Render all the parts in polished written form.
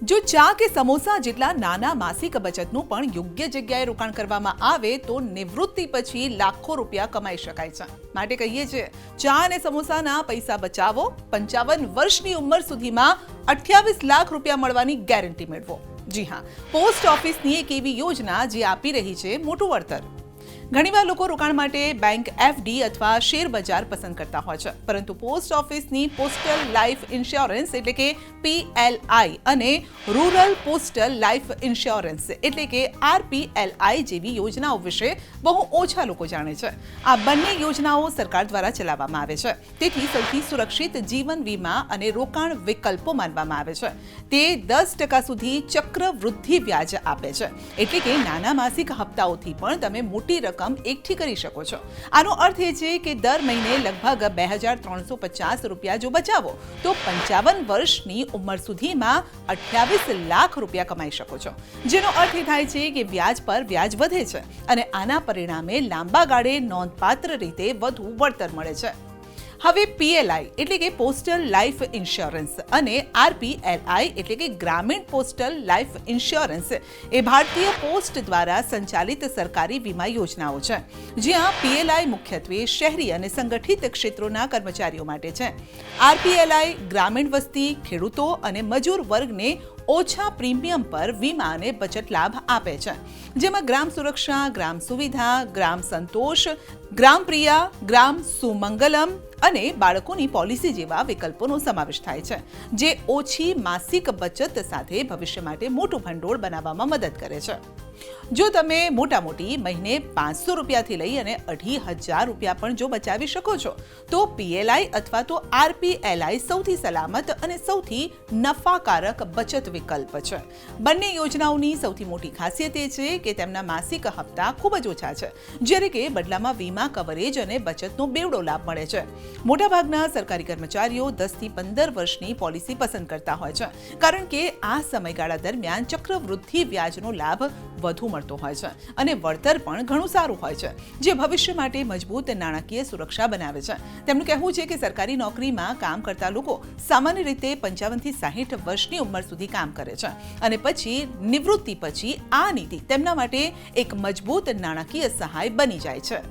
જો ચા કે સમોસા જેટલા નાના માસિક બચતનું પણ યોગ્ય જગ્યાએ રોકાણ કરવામાં આવે તો નિવૃત્તિ પછી લાખો રૂપિયા કમાઈ શકાય છે. માટે કહીએ છીએ, ચા અને સમોસાના પૈસા બચાવો, 55 વર્ષની ઉંમર સુધીમાં 28 લાખ રૂપિયા મળવાની ગેરંટી મેળવો. જી હા, પોસ્ટ ઓફિસની એક એવી યોજના જે આપી રહી છે મોટું વળતર. ઘણીવાર લોકો રોકાણ માટે બેંક એફડી અથવા શેર બજાર પસંદ કરતા હોય છે, પરંતુ પોસ્ટ ઓફિસની પોસ્ટલ લાઈફ ઇન્સ્યોરન્સ એટલે કે PLI અને રૂરલ પોસ્ટલ લાઈફ ઇન્સ્યોરન્સ એટલે કે RPLI જેવી યોજનાઓ વિશે બહુ ઓછા લોકો જાણે છે. આ બંને યોજનાઓ સરકાર દ્વારા ચલાવવામાં આવે છે, તેથી સૌથી સુરક્ષિત જીવન વીમા અને રોકાણ વિકલ્પો માનવામાં આવે છે. તે 10% સુધી ચક્રવૃદ્ધિ વ્યાજ આપે છે, એટલે કે નાના માસિક હપ્તાઓથી પણ તમે મોટી રકમ એકઠી કરી શકો છો. આનો અર્થ એ છે કે દર મહિને લગભગ 2350 રૂપિયા જો બચાવો તો 55 વર્ષની ઉંમર સુધીમાં 28 લાખ રૂપિયા કમાઈ શકો છો. જેનો અર્થ એ થાય છે કે વ્યાજ પર વ્યાજ વધે છે અને આના પરિણામે લાંબા ગાળે નોંધપાત્ર રીતે વધુ વળતર મળે છે. હવે PLI એટલે કે પોસ્ટલ લાઈફ ઇન્સ્યોરન્સ અને RPLI એટલે કે ગ્રામીણ પોસ્ટલ લાઈફ ઇન્સ્યોરન્સ એ ભારતીય પોસ્ટ દ્વારા સંચાલિત સરકારી વીમા યોજનાઓ છે, જ્યાં PLI મુખ્યત્વે શહેરી અને સંગઠિત ક્ષેત્રોના કર્મચારીઓ માટે છે. RPLI ગ્રામીણ વસ્તી, ખેડૂતો અને મજૂર વર્ગને ઓછા પ્રીમિયમ પર વીમા અને બચત લાભ આપે છે, જેમાં ગ્રામ સુરક્ષા, ગ્રામ સુવિધા, ગ્રામ સંતોષ, ગ્રામ પ્રિયા, ગ્રામ સુમંગલમ અને બાળકોની પોલિસી જેવા વિકલ્પોનો સમાવેશ થાય છે, જે ઓછી માસિક બચત સાથે ભવિષ્ય માટે મોટું ભંડોળ બનાવવામાં મદદ કરે છે. જો તમે મોટી મહિને 500 રૂપિયાથી લઈ અને 2,500 રૂપિયા પણ જો બચાવી શકો છો તો PLI અથવા તો RPLI સૌથી સલામત અને સૌથી નફાકારક બચત વિકલ્પ છે. બંને યોજનાઓની સૌથી મોટી ખાસિયત એ છે કે તેમના માસિક હપ્તા ખૂબ જ ઓછા છે, જ્યારે કે બદલામાં વીમા કવરેજ અને બચતનો બેવડો લાભ મળે છે. મોટાભાગના સરકારી કર્મચારીઓ 10 થી 15 વર્ષની પોલિસી પસંદ કરતા હોય છે, કારણ કે આ સમયગાળા દરમિયાન ચક્રવૃદ્ધિ વ્યાજનો લાભ વધુ મળતો હોય છે અને વળતર પણ ઘણું સારું હોય છે, જે ભવિષ્ય માટે મજબૂત નાણાકીય સુરક્ષા બનાવે છે. તેમનું કહેવું છે કે સરકારી નોકરીમાં કામ કરતા લોકો સામાન્ય રીતે 55 થી 60 વર્ષની ઉંમર સુધી કામ કરે છે અને પછી નિવૃત્તિ પછી આ નીતિ તેમના માટે એક મજબૂત નાણાકીય સહાય બની જાય છે.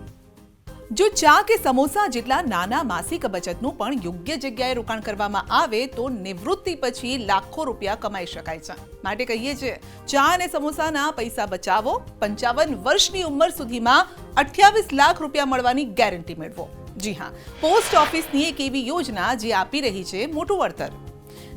જો ચા કે સમોસા જેટલા નાના માસિક બચતનું પણ યોગ્ય જગ્યાએ રોકાણ કરવામાં આવે તો નિવૃત્તિ પછી લાખો રૂપિયા કમાઈ શકાય છે. માટે કહીએ છીએ, ચા અને સમોસાના પૈસા બચાવો, 55 વર્ષની ઉંમર સુધીમાં 28 લાખ રૂપિયા મળવાની ગેરંટી મેળવો. જી હા, પોસ્ટ ઓફિસની એક એવી યોજના જે આપી રહી છે મોટું વળતર.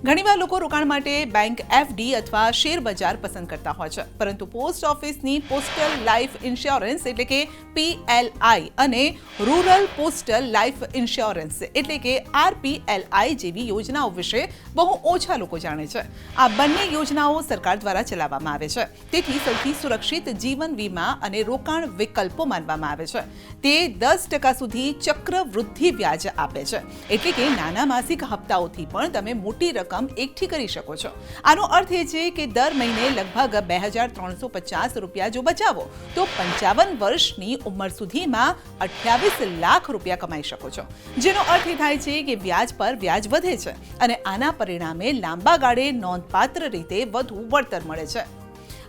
ઘણીવાર લોકો રોકાણ માટે બેંક એફડી અથવા શેર બજાર પસંદ કરતા હોય છે, પરંતુ પોસ્ટ ઓફિસની પોસ્ટલ લાઈફ ઇન્સ્યોરન્સ એટલે કે PLI અને રૂરલ પોસ્ટલ લાઈફ ઇન્સ્યોરન્સ એટલે કે RPLI જેવી યોજનાઓ વિશે બહુ ઓછા લોકો જાણે છે. આ બંને યોજનાઓ સરકાર દ્વારા ચલાવવામાં આવે છે, તેથી સૌથી સુરક્ષિત જીવન વીમા અને રોકાણ વિકલ્પો માનવામાં આવે છે. તે 10% સુધી ચક્રવૃદ્ધિ વ્યાજ આપે છે, એટલે કે નાના માસિક હપ્તાઓથી પણ તમે મોટી રકમ એકઠી કરી શકો છો. આનો અર્થ એ છે કે દર મહિને લગભગ 2350 રૂપિયા જો બચાવો તો 55 વર્ષની ઉંમર સુધીમાં 28 લાખ રૂપિયા કમાઈ શકો છો. જેનો અર્થ એ થાય છે કે વ્યાજ પર વ્યાજ વધે છે અને આના પરિણામે લાંબા ગાળે નોંધપાત્ર રીતે વધુ વળતર મળે છે.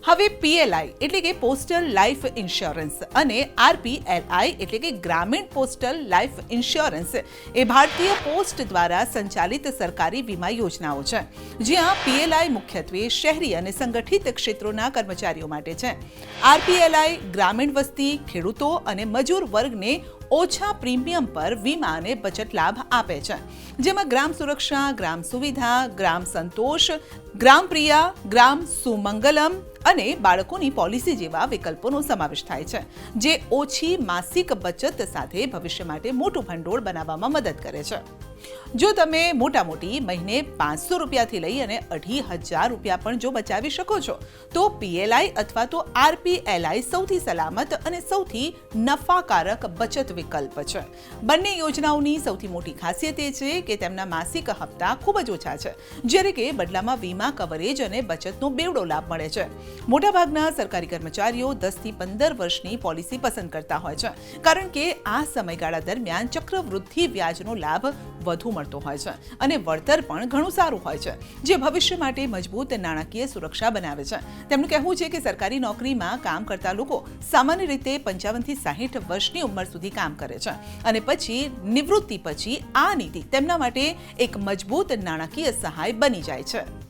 હવે PLI એટલે કે પોસ્ટલ લાઈફ ઇન્સ્યોરન્સ અને RPLI એટલે કે ગ્રામીણ પોસ્ટલ લાઈફ ઇન્સ્યોરન્સ એ ભારતીય પોસ્ટ દ્વારા સંચાલિત સરકારી વીમા યોજનાઓ છે, જ્યાં PLI મુખ્યત્વે શહેરી અને સંગઠિત ક્ષેત્રોના કર્મચારીઓ માટે છે. RPLI ગ્રામીણ વસ્તી, ખેડૂતો અને મજૂર વર્ગને ઓછા પ્રીમિયમ પર વીમા અને બચત લાભ આપે છે, જેમાં ગ્રામ સુરક્ષા, ગ્રામ સુવિધા, ગ્રામ સંતોષ, ગ્રામ પ્રિયા, ગ્રામ સુમંગલમ અને બાળકોની પોલિસી જેવા વિકલ્પોનો સમાવેશ થાય છે, જે ઓછી માસિક બચત સાથે ભવિષ્ય માટે મોટું ભંડોળ બનાવવામાં મદદ કરે છે. જો તમે મોટી મહિને 500 રૂપિયાથી લઈ અને 2,500 રૂપિયા પણ જો બચાવી શકો છો તો PLI અથવા તો RPLI સૌથી સલામત અને સૌથી નફાકારક બચત વિકલ્પ છે. બંને યોજનાઓની સૌથી મોટી ખાસિયત એ છે કે તેમના માસિક હપ્તા ખૂબ જ ઓછા છે, જ્યારે કે બદલામાં વીમા કવરેજ અને બચતનો બેવડો લાભ મળે છે. મોટાભાગના સરકારી કર્મચારીઓ 10 થી 15 વર્ષની પોલિસી પસંદ કરતા હોય છે, કારણ કે આ સમયગાળા દરમિયાન ચક્રવૃદ્ધિ વ્યાજનો લાભ વધુ મળતો હોય છે અને વળતર પણ ઘણું સારું હોય છે, જે ભવિષ્ય માટે મજબૂત નાણાકીય સુરક્ષા બનાવે છે. તેમનું કહેવું છે કે સરકારી નોકરીમાં કામ કરતા લોકો સામાન્ય રીતે 55 થી 60 વર્ષની ઉંમર સુધી કામ કરે છે અને પછી નિવૃત્તિ પછી આ નીતિ તેમના માટે એક મજબૂત નાણાકીય સહાય બની જાય છે.